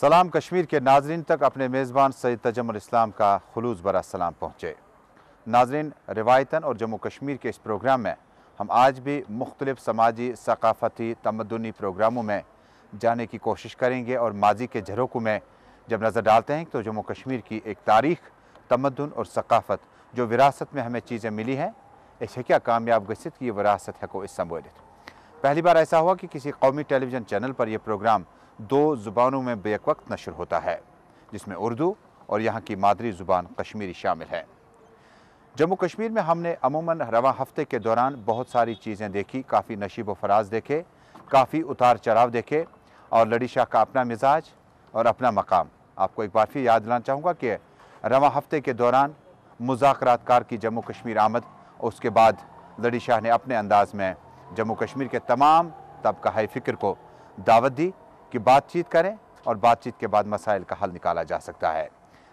सलाम कश्मीर के नाजरीन तक अपने मेज़बान सैयद तजम्मुल इस्लाम का खुलूस भरा सलाम पहुँचे। नाजरीन, रिवायतन और जम्मू कश्मीर के इस प्रोग्राम में हम आज भी मुख्तलिफ समाजी, सकाफ़ती, तमद्दुनी प्रोग्रामों में जाने की कोशिश करेंगे और माजी के झरोकों में जब नज़र डालते हैं तो जम्मू कश्मीर की एक तारीख़, तमद्दुन और सकाफ़त जो विरासत में हमें चीज़ें मिली हैं, इसे क्या कामयाब गसित की विरासत है को इस संबोधित। पहली बार ऐसा हुआ कि किसी कौमी टेलीविज़न चैनल पर यह प्रोग्राम 2 ज़ुबानों में बेक वक्त नशर होता है, जिसमें उर्दू और यहाँ की मादरी ज़ुबान कश्मीरी शामिल है। जम्मू कश्मीर में हमने अमूमन रवां हफ्ते के दौरान बहुत सारी चीज़ें देखी, काफ़ी नशीब व फराज देखे, काफ़ी उतार चढ़ाव देखे और लड़ी शाह का अपना मिजाज और अपना मकाम। आपको एक बार फिर याद दिलाना चाहूँगा कि रवां हफ्ते के दौरान मुज़ाकरातकार की जम्मू कश्मीर आमद, उसके बाद लड़ी शाह ने अपने अंदाज़ में जम्मू कश्मीर के तमाम तबका है फ़िक्र को दावत दी कि बातचीत करें और बातचीत के बाद मसाइल का हल निकाला जा सकता है।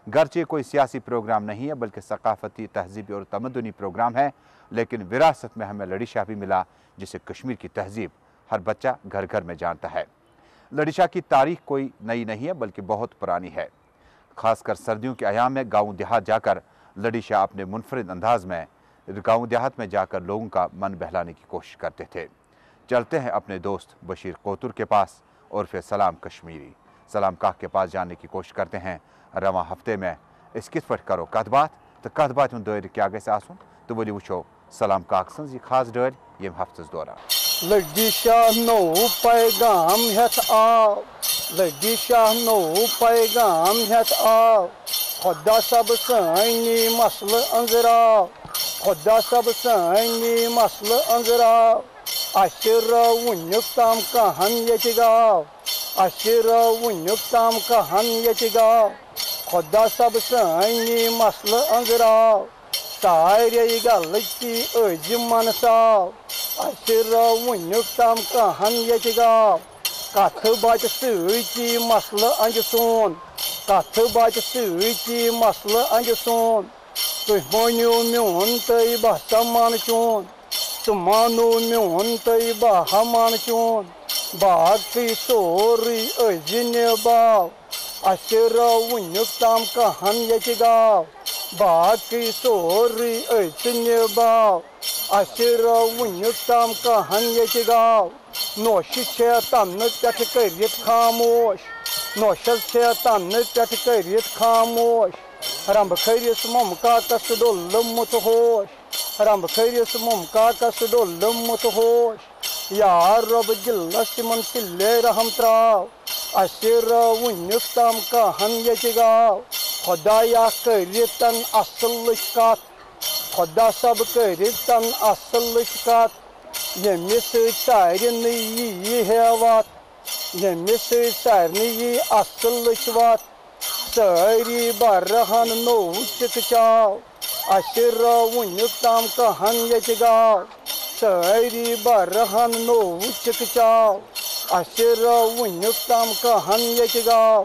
गरचे कोई सियासी प्रोग्राम नहीं है बल्कि सकाफ़ती, तहज़ीबी और तमद्दुनी प्रोग्राम है, लेकिन विरासत में हमें लड़ी शाह भी मिला जिसे कश्मीर की तहज़ीब हर बच्चा घर घर में जानता है। लड़ी शाह की तारीख़ कोई नई नहीं है बल्कि बहुत पुरानी है। ख़ासकर सर्दियों के अयाम में गाँव देहात जाकर लड़ी शाह अपने मुनफरिद अंदाज में गाँव देहात में जाकर लोगों का मन बहलाने की कोशिश करते थे। चलते हैं अपने दोस्त बशीर कोतुर के पास और फिर सलाम कश्मीरी सलाम काह के पास जाने की कोशिश करते हैं। रवां हफ्ते में इस किस पर करो कत बात तो कत बात दौर क्या गस आसुन तो वो वुचो सलाम काह सज खास डर ये हफ्तस दौरान। लड़ी शाह नो पैगाम हेत आओ, लड़ी शाह नो पैगाम हेत आओ, खुदा सब सानी मसल अंजराओ, खुदा सब सानी मसल अंजराओ, अशर वुनुक ताम कहन ये गाओ, अशर वुनुक ताम कहन ये गाओ, खुदा सब सानी मसल अंजराओ, सारे गल की अज मनसाओ, अशर वुनुक ताम कहन ये गाओ, कथ बच सी मसल अंज सोन, कथ बच सी मसल अंज सोन, तुह मानो मोन तय बह समान चोन, तुम मानो मोन तय बह मान चोन, बाकी सोरी अजिन बाव, अशर वुनुक ताम कहन ये गाओ, बाकी सोरी अजिन बाव, अशर वुनुक ताम कहन ये गाओ, नोश तन पे करित खामोश, नोश तन पे करित खामोश, रंब खरिस ममका कस डोल मुत होश, रंब खरिस ममका कस डोल मुत होश, यार रब जिल्लस मन तिल्ले रहम त्राव, अशर वुनुक ताम कहन ये गाओ, खुदाया करितन असल कत, खुदा सब करितन असल कत, यमिस सारन यी है वात, यमिस सारन यी असल वात, सारी बरहन नो चिकचाओ, अशर वुनुक ताम कहन ये गाओ, सारी बरहन नो चिकचाओ, अशर वुनुक ताम कहन ये गाओ,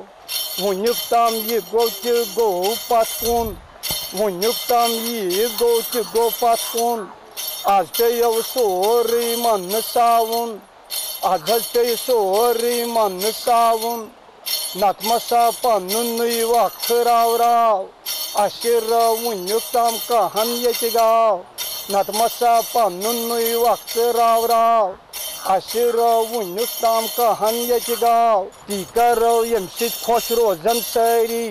वुनुक ताम ये गो पतकुन, वुनुक ताम ये गो पतकुन, आज पे सोरी मन सावन, आज पे सोरी मन सावन, नतमसा पनुन वक्त राव राव, अशर वुनुक ताम कहन ये गाओ, नतमसा पनुन वक्त राव राव, अशर वुनुक ताम कहन ये गाओ, ती करो यम खुश रोजन सारी,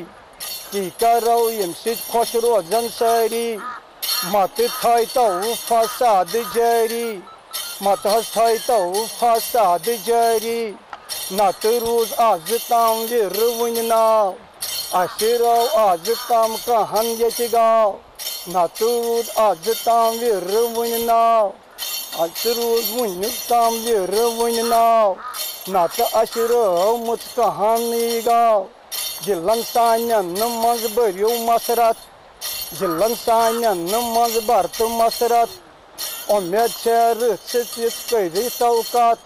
ती करो यम खुश रोजन सारी, मत थाई तो फसाद जारी, मत थाई तो फसाद जारी, नत रोज आज ताम विर वन नाव, अशर आज ताम कहन ये गाओ, नत रोज आज ताम विर वन नाव, अशर वुनुक ताम विर वन नाव, नत अशर मुत कहन गाओ, जिलन सानन मज बरियो मसरत, जिलन सानन मज बरत मसरत, उम्मीद रसित करी तौकात,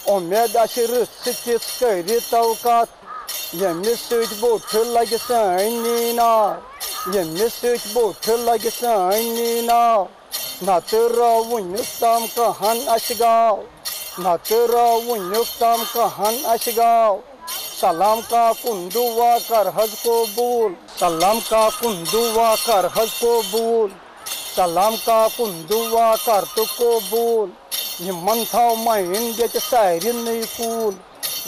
उम्मीद रसित करी तौकात, यमिस बोट लग सानी नाव, यमिस बोट लग सानी नाव, नत वुनुक ताम कहन अश गाओ, नत वुनुक ताम कहन अश गाओ, सलाम का कुंदुआ कर हज कबूल, सलाम का कुंदुआ कर हज कबूल, सलाम का कुंदुआ कर तो कबूल। Yimman thao mayin get siren nei cool,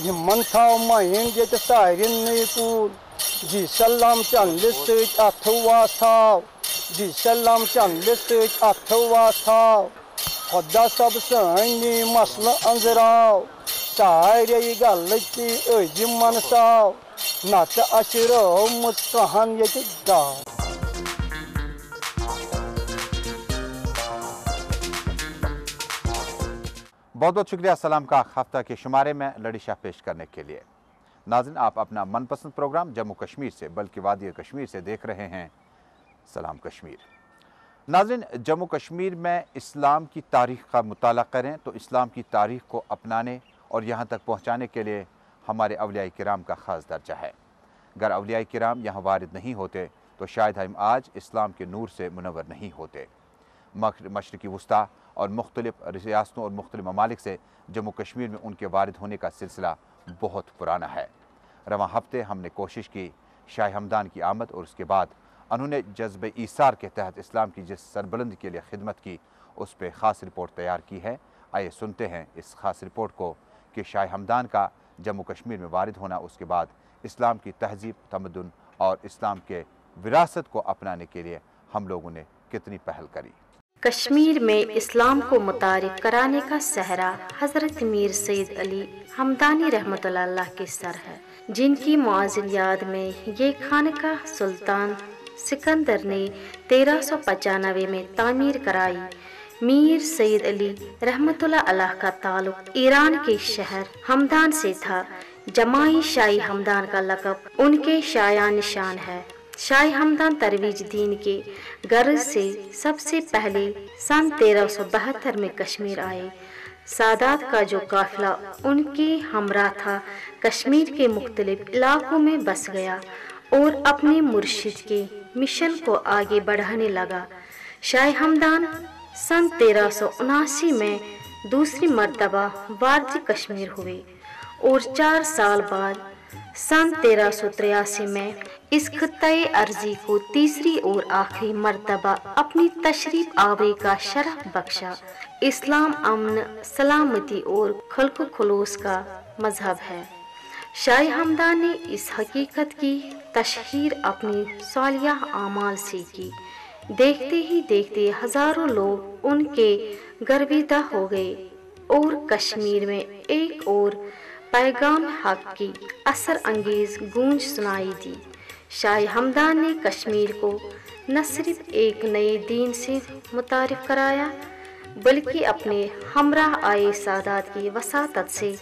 Yimman thao mayin get siren nei cool. Ji salam chan list atwa thao, Ji salam chan list atwa thao. Khoda sab saini masla anzrao, Saire galati Yimman sao, Nata ashiro muskahan yet gao. बहुत बहुत शुक्रिया सलाम का हफ्ता के शुमारे में लड़िशा पेश करने के लिए। नाज़रीन, आप अपना मनपसंद प्रोग्राम जम्मू कश्मीर से बल्कि वादी कश्मीर से देख रहे हैं सलाम कश्मीर। नाज़रीन, जम्मू कश्मीर में इस्लाम की तारीख़ का मुताला करें तो इस्लाम की तारीख़ को अपनाने और यहाँ तक पहुँचाने के लिए हमारे अवलिया किराम का ख़ास दर्जा है। अगर अवलिया किराम यहाँ वारिद नहीं होते तो शायद हम आज इस्लाम के नूर से मुनव्वर नहीं होते। मशरिक़ी वस्ता और मुख्तलिफ़ रियासतों और मुख्तलिफ़ ममालिक से जम्मू कश्मीर में उनके वारिद होने का सिलसिला बहुत पुराना है। रवां हफ्ते हमने कोशिश की शाह हमदान की आमद और उसके बाद उन्होंने जज्ब ईसार के तहत इस्लाम की जिस सरबलंदी के लिए खिदमत की उस पर ख़ास रिपोर्ट तैयार की है। आइए सुनते हैं इस ख़ास रिपोर्ट को कि शाह हमदान का जम्मू कश्मीर में वारिद होना, उसके बाद इस्लाम की तहज़ीब, तमद्दुन और इस्लाम के विरासत को अपनाने के लिए हम लोगों ने कितनी पहल करी। कश्मीर में इस्लाम को मुतारिफ कराने का सहरा हज़रत मीर सैयद अली हमदानी रहमतुल्लाह अलैह के सर है, जिनकी मुआज़िन याद में ये खानका सुल्तान सिकंदर ने 1395 में तामीर कराई। मीर सैयद अली रहमतुल्लाह अलैह का ताल्लुक ईरान के शहर हमदान से था। जमाई शाही हमदान का लक़ब उनके शायान निशान है। शाह हमदान तरवीज दीन के गर्ज से सबसे पहले सन 1372 में कश्मीर आए। सादात का जो काफिला उनके हमरा था कश्मीर के मुख्तलिफ इलाकों में बस गया और अपने मुर्शिद के मिशन को आगे बढ़ाने लगा। शाह हमदान सन 1379 में दूसरी मर्तबा वारद कश्मीर हुए और 4 साल बाद सन 1383 में इस खित्ते अर्जी को तीसरी और आखिरी मर्तबा अपनी तशरीफ आवरी का शरफ बख्शा। इस्लाम अमन, सलामती और खल्क़ खुलूस का मजहब है। शाह हमदान ने इस हकीकत की तशहीर अपनी सालियाह आमाल से की। देखते ही देखते हजारों लोग उनके गर्विदा हो गए और कश्मीर में एक और पैगाम हक की असर अंगेज गूंज सुनाई दी। शाह हमदान ने कश्मीर को न सिर्फ एक नए दीन से मुतारिफ कराया बल्कि अपने हमराह आए सादात की वसातत से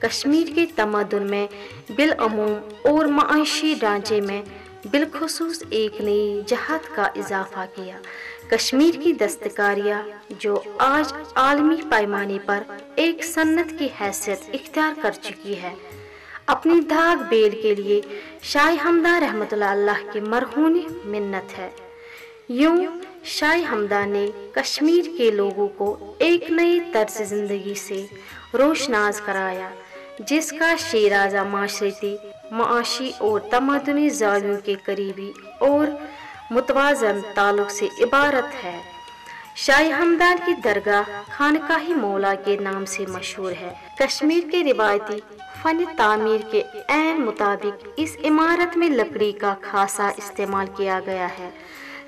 कश्मीर के तमद्दुन में बिलअमूम और माशी ढांचे में बिलखुसूस एक नई जहत का इजाफा किया। कश्मीर की दस्तकारियाँ जो आज आलमी पैमाने पर एक सन्नत की हैसियत इख्तियार कर चुकी है, अपनी धाग बेल के लिए शाह हमदान रहमतुल्लाह अलैह की मरहूनी मिन्नत है। यूं शाह हमदान ने कश्मीर के लोगों को एक नई तर्ज जिंदगी से रोशनास कराया, जिसका शेराजा माशरती, माशी और तमद्दुनी ज़ावियों के करीबी और मुतवाज़न ताल्लुक से इबारत है। शाह हमदान की दरगाह खानकाही मौला के नाम से मशहूर है। कश्मीर के रिवायती फन तामीर के ऐन मुताबिक इस इमारत में लकड़ी का खासा इस्तेमाल किया गया है।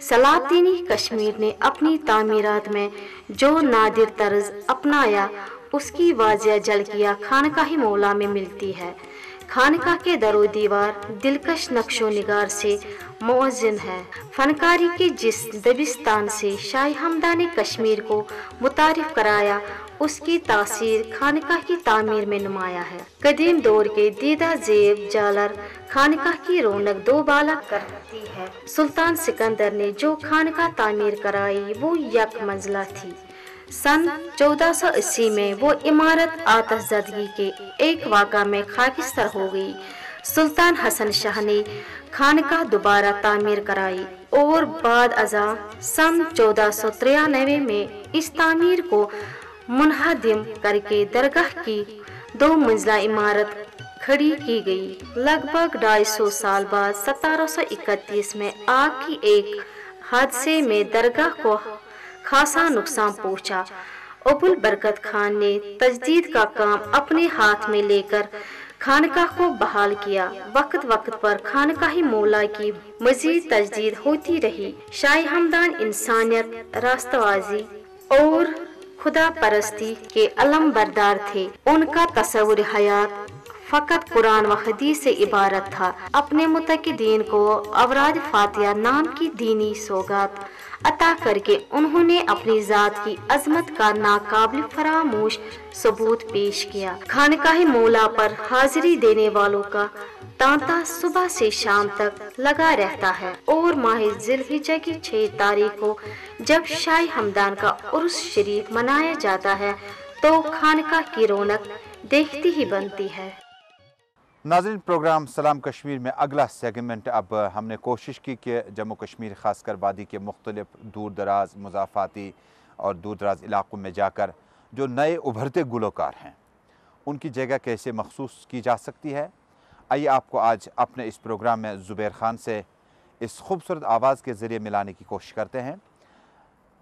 सलातीनी कश्मीर ने अपनी तामीरात में जो नादिर तर्ज अपनाया उसकी वाजिया झलकियाँ खानकाही मौला में मिलती है। खानका के दरो दीवार दिलकश नक्शो निगार से मुअज़्ज़िन है। फनकारी के जिस दबिस्तान से शाह हमदान ने कश्मीर को मुतारिफ कराया उसकी तासीर खानका की तामीर में नुमाया है। कदीम दौर के दीदा जेब जालर खानका की रौनक दो बाला करती है। सुल्तान सिकंदर ने जो खानका तामीर कराई वो यक मंजिला थी। सन 1480 में वो इमारत आतिशज़दगी के एक वाक़ा में खाकिस्तर हो गई। सुल्तान हसन शाह ने खानका दोबारा तामीर कराई और बाद अज़ा सन 1493 में इस तामीर को मुनहदिम करके दरगाह की 2 मंजिला इमारत खड़ी की गई। लगभग 250 साल बाद 1731 में आग की एक हादसे में दरगाह को खासा नुकसान पहुंचा। अबुल बरकत खान ने तजदीद का काम अपने हाथ में लेकर खानकाह को बहाल किया। वक्त वक्त पर खानकाही मौला की मजीद तजदीद होती रही। शाही हमदान इंसानियत, रास्तवाजी और खुदा परस्ती के अलम बरदार थे। उनका तस्वुर हयात फकत कुरान व हदीस से इबारत था। अपने मुतक़िदीन को अवराद फातिहा नाम की दीनी सौगात अता करके उन्होंने अपनी जात की अजमत का नाकाबिल फरामोश सबूत पेश किया। खानकाह मौला पर हाजिरी देने वालों का तांता सुबह से शाम तक लगा रहता है और माह ज़िलहिज्जा की 6 तारीख को जब शाही हमदान का उर्स शरीफ मनाया जाता है तो खानकाह की रौनक देखती ही बनती है। नाज़रीन, प्रोग्राम सलाम कश्मीर में अगला सेगमेंट अब हमने कोशिश की कि जम्मू कश्मीर ख़ासकर वादी के मुख्तलिफ दूर दराज मुज़ाफ़ाती और दूर दराज इलाक़ों में जाकर जो नए उभरते गुलकार हैं उनकी जगह कैसे मखसूस की जा सकती है। आइए आपको आज अपने इस प्रोग्राम में ज़ुबैर ख़ान से इस खूबसूरत आवाज़ के ज़रिए मिलाने की कोशिश करते हैं।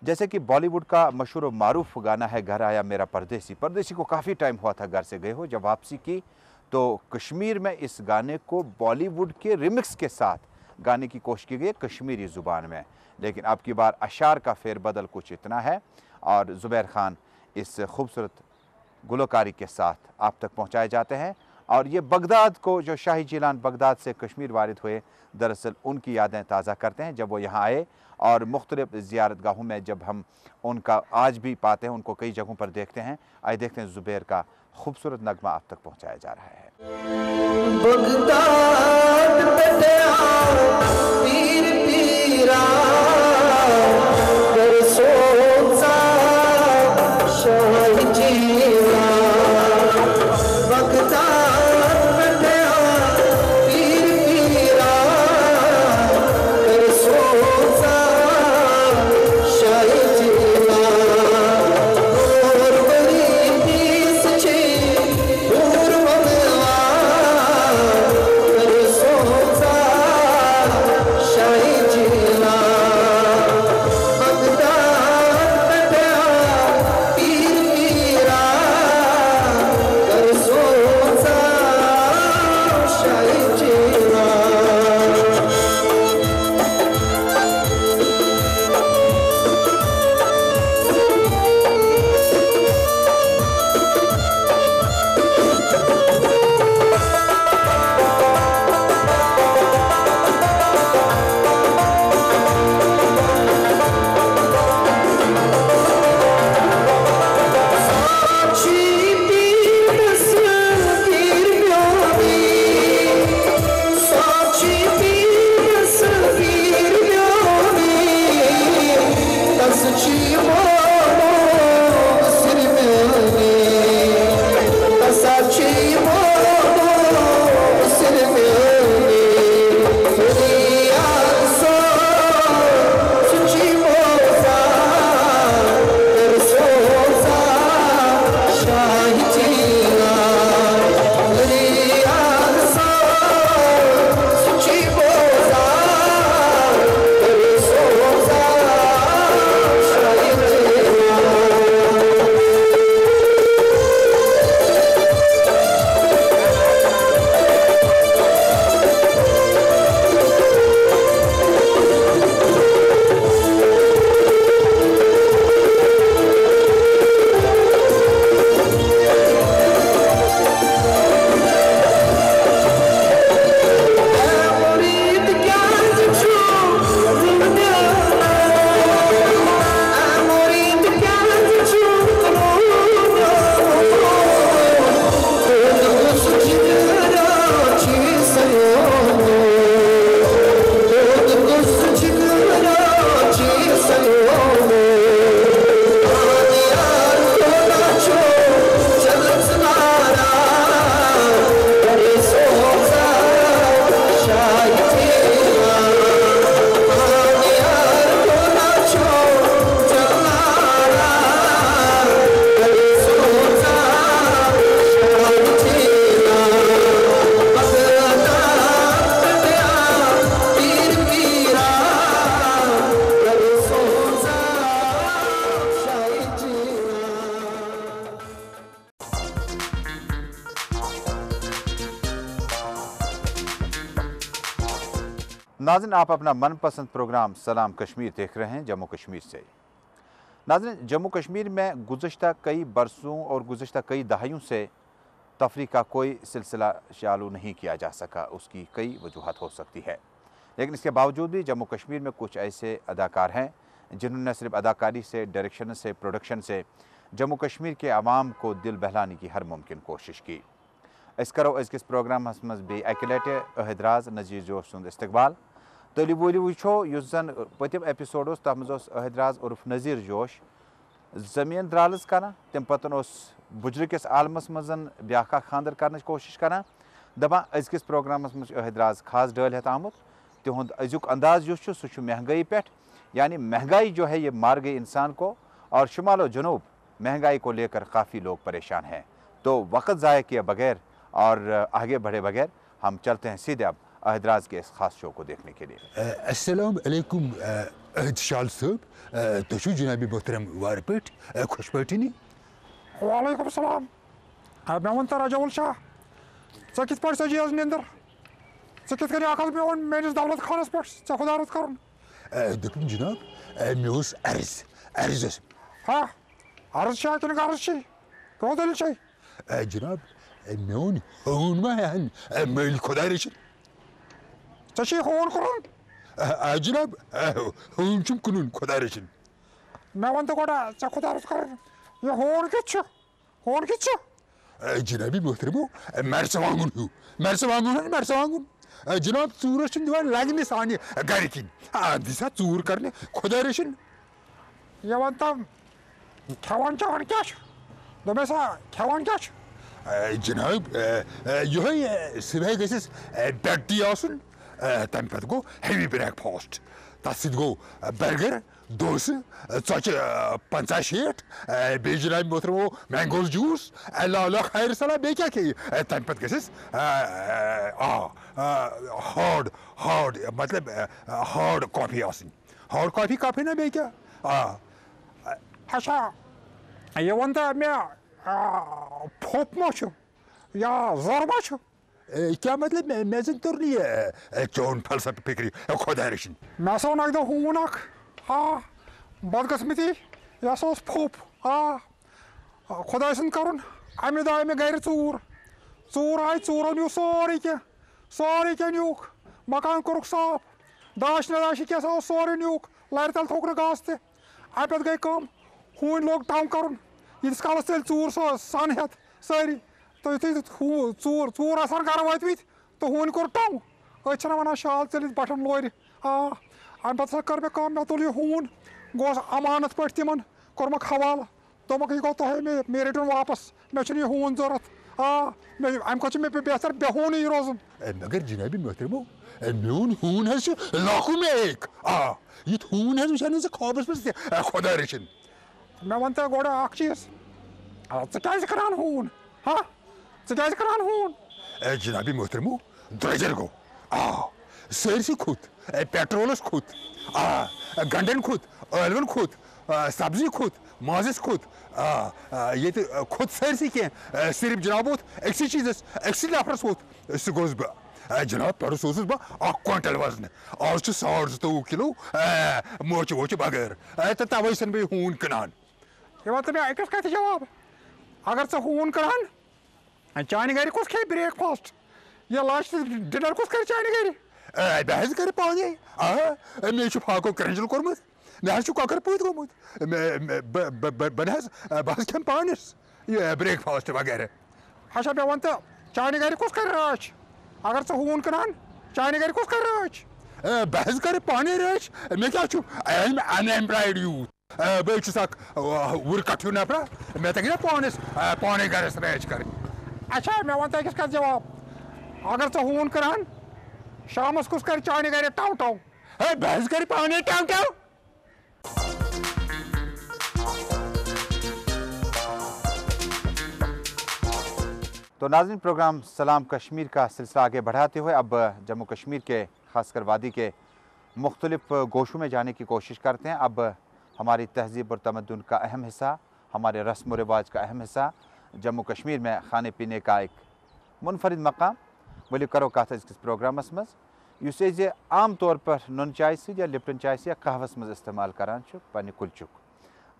जैसे कि बॉलीवुड का मशहूर व मारूफ गाना है घर आया मेरा परदेसी। परदेसी को काफ़ी टाइम हुआ था घर से गए हो, जब वापसी की तो कश्मीर में इस गाने को बॉलीवुड के रिमिक्स के साथ गाने की कोशिश की गई कश्मीरी ज़ुबान में, लेकिन अब की बार अशार का फेरबदल कुछ इतना है और ज़ुबैर ख़ान इस खूबसूरत गुलकारी के साथ आप तक पहुंचाए जाते हैं। और ये बगदाद को, जो शाही जिलान बगदाद से कश्मीर वारिद हुए, दरअसल उनकी यादें ताज़ा करते हैं जब वो यहाँ आए और मुख्तलिफ ज़ियारत गाहों में जब हम उनका आज भी पाते हैं, उनको कई जगहों पर देखते हैं। आइए देखते हैं ज़ुबैर का खूबसूरत नगमा आप तक पहुंचाया जा रहा है। बगदाद पीर पीरा कर सोचा शाही जीवा। बगदाद पीर पीरा कर सोचा शाही जीवा। नाज़रीन, आप अपना मनपसंद प्रोग्राम सलाम कश्मीर देख रहे हैं जम्मू कश्मीर से। नाज़रीन, जम्मू कश्मीर में गुज़श्ता कई बरसों और गुज़श्ता कई दहाइयों से तफरीक का कोई सिलसिला चालू नहीं किया जा सका। उसकी कई वजूहत हो सकती है, लेकिन इसके बावजूद भी जम्मू कश्मीर में कुछ ऐसे अदाकार हैं जिन्होंने सिर्फ अदाकारी से, डायरेक्शन से, प्रोडक्शन से जम्मू कश्मीर के आवाम को दिल बहलाने की हर मुमकिन कोशिश की। इस करो अज़किस प्रोग्रामस मज बे अकि लटि अहदराज नज़ीर जोश सुंद इस्तकबाल। तली बोली वुचो युस जन पतिम एपिसोड उस तथ मज अहदराज उर्फ नज़ीर जोश ज़मीन द्रालस करान, तम पतन उस बुजर किस आलमस मज ब्याखा खानदर करने कोशिश करान। दपान अज़किस प्रोग्रामस मज अहदराज खास डल हेत आमुत। तिहुंद अजुक अंदाज युस सह महंगाई पे, यानी महंगाई जो है ये मार गई इंसान को, और शुमाल जनूब महंगाई को लेकर काफ़ी लोग परेशान हैं। तो वक्त ज़ाया किए बगैर और आगे बढ़े बगैर हम चलते हैं सीधे अब अहदराज के इस खास शो को देखने के लिए। अस्सलाम अलैकुम अहदशाल साहब, तुझु जनाबी मोहतरम वार पेट खुश पेटिनी। वालेकुम सलाम। मैं वन रजौल शाह चे कित पे सजी आज निंदर चे कित आखल पे वन मेनिस दौलत खानस पे चे खुदारत करन दुपन जनाब मे अर्ज हाँ अर्ज शाह किन अर्ज छी कौ दलिल छी जनाब मेन हून मा हन मेल खुदा रश चे छी होन करन जनाब हून चुम कुन खुदा रश मैं वन तो गोड़ा चे खुदारत करन ये होन किच जनाबी मोहतरमो मरसवांगुन हूँ मरसवांगुन जनाब चूर दिवान लगने सानि गर किन दिसा चूर करने खुदा रशन ये वन तो खेवान चवान क्या दोमेसा खेवान क्या जनाब यह सुबह गस बेटी आसन तम पे गो हेवी ब्रेकफास्ट तथ गो बर्गर दोस च 50-60 बे जनाब मोहतरमो मैंगो जूस अल्लाह खैर सला बे क्या तम पे गस हार्ड मतलब हार्ड कॉफी आसन हार्ड कॉफी ना बे क्या अच्छा ये वन तो मे फोप मा या जर मा क्या मतलब मे जन तुर चौन फलसफे फिक्री खुदा रशन मे सो नक हून हाँ बदकस्मती यह फोप खुदा सन कर अमे दह मे गर चूर आई चूरो न्यू सोरे क्या न्यूक मकान कोरुक साफ दाश नदाश क्या सोरे न्यूक लर तल थोक घास ते अ पे गई कम हून लोग टाउन कर यीस कालस तेल चूर सन हेत सारी तो यु चूर आसान गर वत तो हून कोर टाउ अ वन शाल चलित बटन लोर अमे पे कर मे कम मे तुल यह हून गोस अमानत पे तिमन कोर्मक हवाल दोपक यह गो तुम मे रटन वापस मे यह हून जरूरत अमे खुद मे बेहतर बेहून रोजन मगर जनाबी मोहतरमो मेन हून लाखों में एक ये हून वुचान ख्वाबस मे खुदा रशन मे वन तो गोड़ चीज क्या हून हाँ क्या हून जनाबी मोहतरमो द्रजर गो सरसी खुद पेट्रोलस खुद गंडन खुद ٲलवन खुद सब्जी खुद माजस खुद ये खुद सरसी कह सिर्फ जनाब वोत अक्सी चीजस अक्सी नफरस वोत सह गोस बह जनाब परस ओसुस बह 1 क्विंटल वजन आज 22.5 किलो मोच वोच बगैर तो तवे सन बे हून कनान ये वन मे अकस कथ जवाब अगर चे हून कनान चाने गर कुस खे ब्रेकफास्ट ये लंच डिनर कुस कर चाने गर बह कर पाने मे फाको क्रंजल कोर्मुत मे ककर पुत गोमुत बह खेम पानस ये ब्रेकफास्ट वगैरह अच्छा मे वन तो चाने गर कुस कर राच अगर चे हून कनान चाने गर कुस कर राच बह कर पाने राच मे क्या अनएम्प्लॉयड यूथ बस वुर कठ्यू नफरा मे तक पानस पाने गरस राच कर अच्छा मे वन तो अकस कथ जवाब अगर चे हून कनान शामस कुस कर चाने गर टाउ टाउ बहस कर पाने टाउ टाउ तो नाज़रीन, प्रोग्राम सलाम कश्मीर का सिलसिला आगे बढ़ाते हुए अब जम्मू कश्मीर के खासकर वादी के मुख्तलिफ गोशों में जाने की कोशिश करते हैं। अब हमारी तहज़ीब और तमद्दुन का अहम हिस्सा, हमारे रस्म व रिवाज का अहम हिस्सा जम्मू कश्मीर में खाने पीने का एक मुनफरिद मकाम वली करो कथ इस प्रोग्रामस मज یُس أسۍ عام طور پر نُن چاے سۭتۍ یا لپٹن چاے سۭتۍ یا قہوس منٛز استعمال کران چھِ پننہِ کُلچُک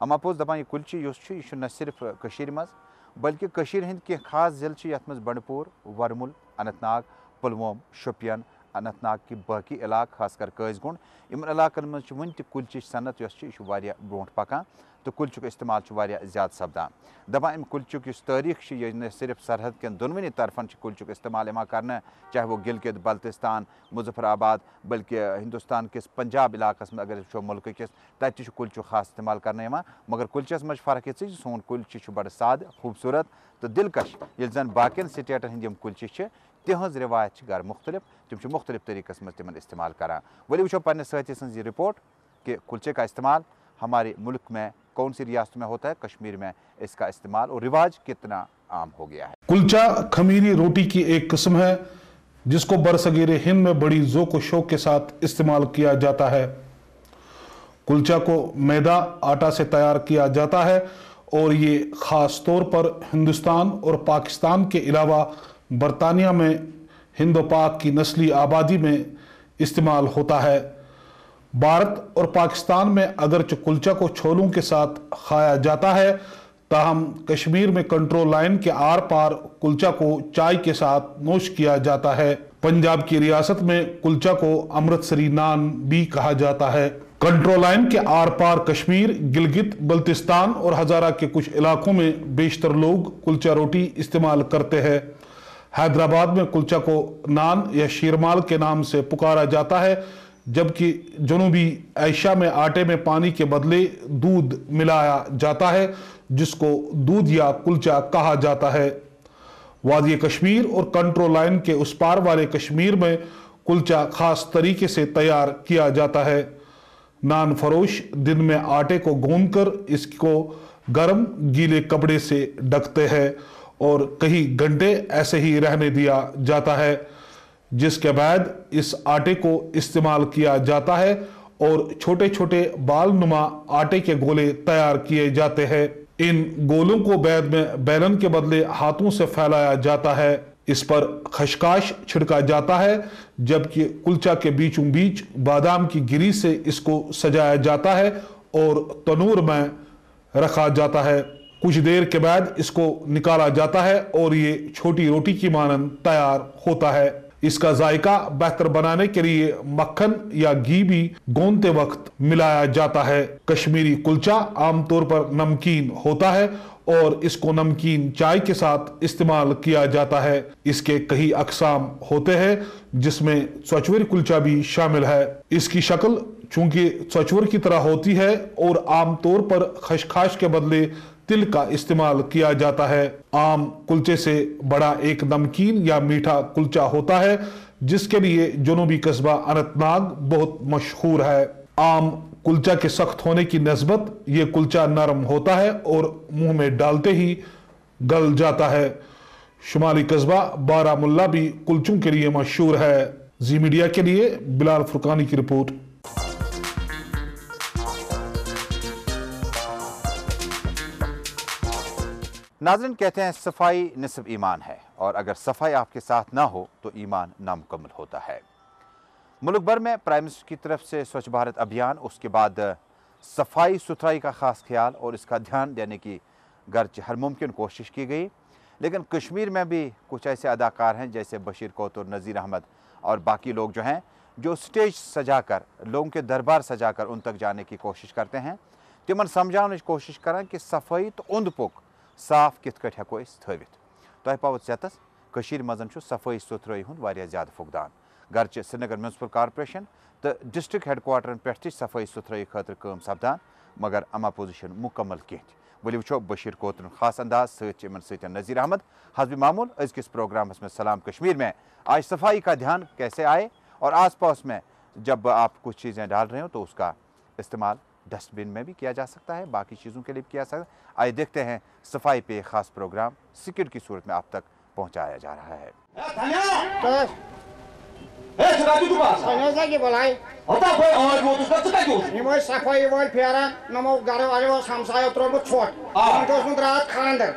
اما پوٚز دپان یہِ کُلچہِ یُس چھُ یہِ چھُ نہ صرف کٔشیٖرِ منٛز بلکہِ کٔشیٖرِ ہٕنٛدۍ کینٛہہ خاص ضِلعہٕ چھِ یتھ منٛز بنڈپوٗر ورمُل اننت ناگ پُلووم شوپین اننت ناگ کہِ باقٕے علاقہٕ خاص کر قٲضۍ گُنٛڈ یِمن علاقن منٛز چھِ وُنہِ تہِ کُلچِچ صنعت یۄس چھِ یہِ چھُ واریاہ برونٛٹھ پکان تہٕ کُلچُک استعمال چھُ واریاہ زیادٕ سپدان دپان امہِ کُلچُک یُس تٲریٖخ چھُ یہِ نہ صرف سرحد کٮ۪ن دۄنوٕنی طرفن چھُ کُلچُک استعمال یِوان کرنہٕ چاہے وہ گلگت بلتستان مظفر آباد بلکہِ ہندوستان کِس پنجاب علاقس منٛز اگر أسۍ وٕچھو مُلکہٕ کِس تتہِ تہِ چھُ کُلچُک خاص استعمال کرنہٕ یِوان مگر کُلچس منٛز چھِ فرق یِژٕے زِ سون کُلچہِ چھُ بڑٕ سادٕ خوٗبصوٗرت تہٕ دِلکش ییٚلہِ زن باقین سٹیٹن ہٕنٛدۍ یِم کُلچہِ چھِ تِہنٛز رِوایت چھِ گر مختلف تِم چھِ مختلف طریٖقس منٛز تِمن استعمال کران ؤلِو وٕچھو پننِس سٲتھی سٕنٛز یہِ رِپورٹ کہ کلچے کا استعمال ہمارے ملک میں کون سی ریاستوں میں ہوتا ہے کشمیر میں اس کا استعمال اور رواج کتنا عام ہو گیا ہے کلچا خمیری روٹی کی ایک قسم ہے جس کو برصغیر ہند میں بڑی ذوق و شوق کے ساتھ استعمال کیا جاتا ہے کلچا کو میدا آٹا سے تیار کیا جاتا ہے اور یہ خاص طور پر ہندوستان اور پاکستان کے علاوہ برطانیہ میں ہند و پاک کی نسلی آبادی میں استعمال ہوتا ہے بھارت اور پاکستان میں اگرچہ کلچا کو چھولوں کے ساتھ کھایا جاتا ہے تاہم کشمیر میں کنٹرول لائن کے آر پار کلچا کو چائے کے ساتھ نوش کیا جاتا ہے پنجاب کی ریاست میں کلچا کو امرتسری نان بھی کہا جاتا ہے کنٹرول لائن کے آر پار کشمیر گلگت بلتستان اور ہزارہ کے کچھ علاقوں میں بیشتر لوگ کلچا روٹی استعمال کرتے ہیں حیدرآباد میں کلچا کو نان یا شیرمال کے نام سے پکارا جاتا ہے جبکہ جنوبی ایشیا میں آٹے میں پانی کے بدلے دودھ ملایا جاتا ہے جس کو دودھ یا کلچا کہا جاتا ہے وادی کشمیر اور کنٹرول لائن کے اس پار والے کشمیر میں کلچا خاص طریقے سے تیار کیا جاتا ہے نان فروش دن میں آٹے کو گوندھ کر اس کو گرم گیلے کپڑے سے ڈھکتے ہیں اور کئی گھنٹے ایسے ہی رہنے دیا جاتا ہے جس کے بعد اس آٹے کو استعمال کیا جاتا ہے اور چھوٹے چھوٹے بال نما آٹے کے گولے تیار کیے جاتے ہیں ان گولوں کو بعد میں بیلن کے بدلے ہاتھوں سے پھیلایا جاتا ہے اس پر خشخاش چھڑکا جاتا ہے جبکہ کلچا کے بیچوں بیچ بادام کی گری سے اس کو سجایا جاتا ہے اور تنور میں رکھا جاتا ہے کچھ دیر کے بعد اس کو نکالا جاتا ہے اور یہ چھوٹی روٹی کی مانند تیار ہوتا ہے اس کا ذائقہ بہتر بنانے کے لیے مکھن یا گھی بھی گوندتے وقت ملایا جاتا ہے کشمیری کلچا عام طور پر نمکین ہوتا ہے اور اس کو نمکین چائے کے ساتھ استعمال کیا جاتا ہے اس کے کئی اقسام ہوتے ہیں جس میں ژۄچور کلچا بھی شامل ہے اس کی شکل چونکہ ژۄچور کی طرح ہوتی ہے اور عام طور پر خشخاش کے بدلے تل کا استعمال کیا جاتا ہے عام کلچے سے بڑا ایک نمکین یا میٹھا کلچا ہوتا ہے جس کے لیے جنوبی قصبہ اننت ناگ بہت مشہور ہے عام کلچا کے سخت ہونے کی نسبت یہ کلچا نرم ہوتا ہے اور منہ میں ڈالتے ہی گل جاتا ہے شمالی قصبہ بارہمولہ بھی کلچوں کے لیے مشہور ہے زی میڈیا کے لیے بلال فرقانی کی رپورٹ ناظرین کہتے ہیں صفائی نصف ایمان ہے اور اگر صفائی آپ کے ساتھ نہ ہو تو ایمان نامکمل ہوتا ہے ملک بھر میں پرائم منسٹر کی طرف سے سوچھ بھارت ابھیان اس کے بعد صفائی ستھرائی کا خاص خیال اور اس کا دھیان دینے کی گرچہ ہر ممکن کوشش کی گئی لیکن کشمیر میں بھی کچھ ایسے اداکار ہیں جیسے بشیر کوتر نذیر احمد اور باقی لوگ جو ہیں جو سٹیج سجا کر لوگوں کے دربار سجا کر ان تک جانے کی کوشش کرتے ہیں تمن سمجھاونٕچ کوشش کران کہ صفائی تو اوند پوک صاف کت کٹ ہیکو اس تھوت تہ پاوت ژیتس کشیر مزن چھُ صفائی ستھرائی ہند واریاہ زیادہ فقدان گرچہ سرینگر میونسپل کارپوریشن تو ڈسٹرکٹ ہیڈ کوارٹرن پہ صفائی ستھرائی خاطر کام سپدان مگر اما پوزیشن مکمل کینٛہہ ؤلِو وٕچھو بشیر کوترن خاص انداز سۭتۍ نذیر احمد حسب معمول أزکِس پروگرامس میں سلام کشمیر میں آج صفائی کا دھیان کیسے آئے اور آس پاس میں جب آپ کچھ چیزیں ڈال رہے ہو تو اس کا استعمال ڈسٹ بن میں بھی کیا جا سکتا ہے باقی چیزوں کے لیے بھی کیا جا سکتا ہے آئے دیکھتے ہیں صفائی پہ ایک خاص پروگرام سکٹ کی صورت میں آپ تک پہنچایا جا رہا ہے صفائی وال پھیران نمو گھر والو ہمسایو ترومت ژھۄٹھ رات خاندر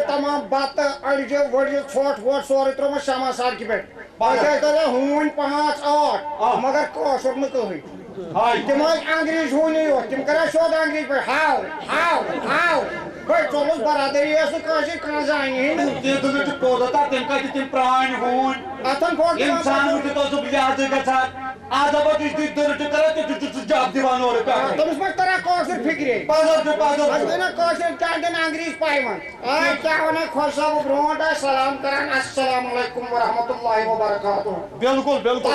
تمام بتہٕ أڑجہِ ؤڑجہِ ژھۄٹھ وۄٹھ سورُے ترومت شمع سڑکہِ پٮ۪ٹھ हून 5-8 मगर कौशल न कहीं तम अंग्रेज हूनी तम कर शोध अंग्रेज पे हाउ भाई चलो बरादरी कह जान पौधा तम प्राण हून इंसान आज जब दिवान तमिस पे तरह कौशल फिक्रे कौशल अंग्रेज पाइवन क्या वन खोज साहब ब्रोट सलाम करान अस्सलाम वालेकुम व रहमतुल्लाहि व बरकातुहू बिल्कुल बिल्कुल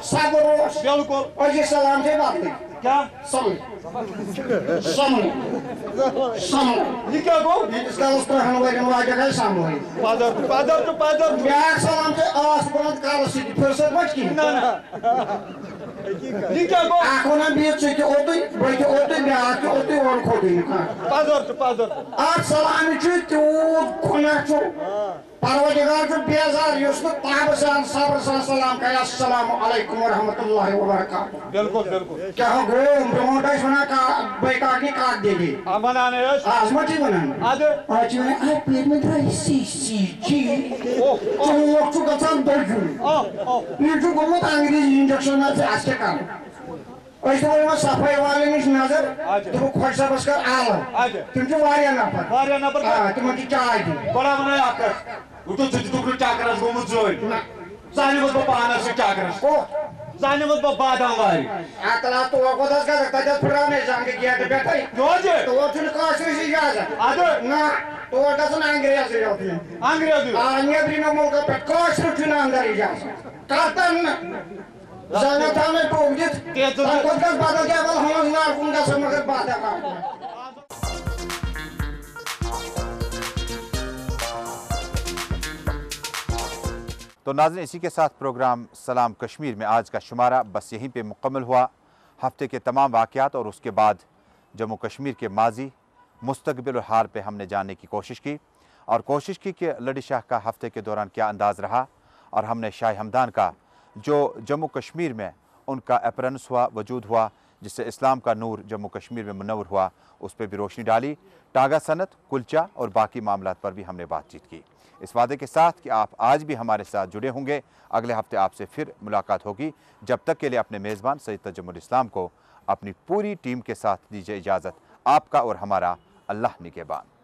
सब्र बिल्कुल और ये सलाम से बात नहीं क्या ये क्या गो इसका उस पर हम लोग वाजह सामने पादर ब्याह सलाम से आस बंद काल सी फिर से मत की ये क्या गो आंखों ने बीच से ओतु ब्याह के ओतु और खोदी पादर आप सलाम छु तो खुना छु परवरदिगार छु बेजार युस तो ताबसान सब्र सा सलाम का अस्सलाम वालेकुम व रहमतुल्लाहि व बरकातुहू बिल्कुल क्या हो गो ब्रोंटाइस बना का बैका की काट देगी बनाने आज मत ही बनाना आज मैं आई पेट में ड्राई सी तो छु का सान दर्जू ये जो गमत अंग्रेजी इंजेक्शन में से आस्ते काम ऐसे में सफाई वाले ने नजर तो खोसा बस कर आला तुम जो वारिया ना पर हां तुम की चाय दी बड़ा बनाया आपका उठो टुकड़े चाकरस को मुझोय जाने मत पाना से चाकरस को जाने मत बादाम वाली आतला तो को दस का तजस फुराने जांगे किया तो बैठा जोजे तो तुम काशी से जा आदे ना तो दस ना अंग्रेज से जाती अंग्रेज अंग्रेज ने मोल का काशी चुना अंदर ही जा कातन जाना था मैं तो उजित तो दस बात क्या बोल हम ना उनका समझ बात है तो नाज़रीन, इसी के साथ प्रोग्राम सलाम कश्मीर में आज का शुमारा बस यहीं पे मुकम्मल हुआ। हफ्ते के तमाम वाक़यात और उसके बाद जम्मू कश्मीर के माजी, मुस्तक़बिल और हाल पे हमने जानने की कोशिश की कि लड़ी शाह का हफ्ते के दौरान क्या अंदाज़ रहा, और हमने शाह हमदान का जो जम्मू कश्मीर में उनका अपरेंस हुआ, वजूद हुआ, जिससे इस्लाम का नूर जम्मू कश्मीर में मुनव्वर हुआ, उस पर भी रोशनी डाली। टागा सनत, कुलचा और बाकी मामलात पर भी हमने बातचीत की, इस वादे के साथ कि आप आज भी हमारे साथ जुड़े होंगे। अगले हफ्ते आपसे फिर मुलाकात होगी। जब तक के लिए अपने मेज़बान सैयद तजम्मुल इस्लाम को अपनी पूरी टीम के साथ दीजिए इजाज़त। आपका और हमारा अल्लाह निगहबान।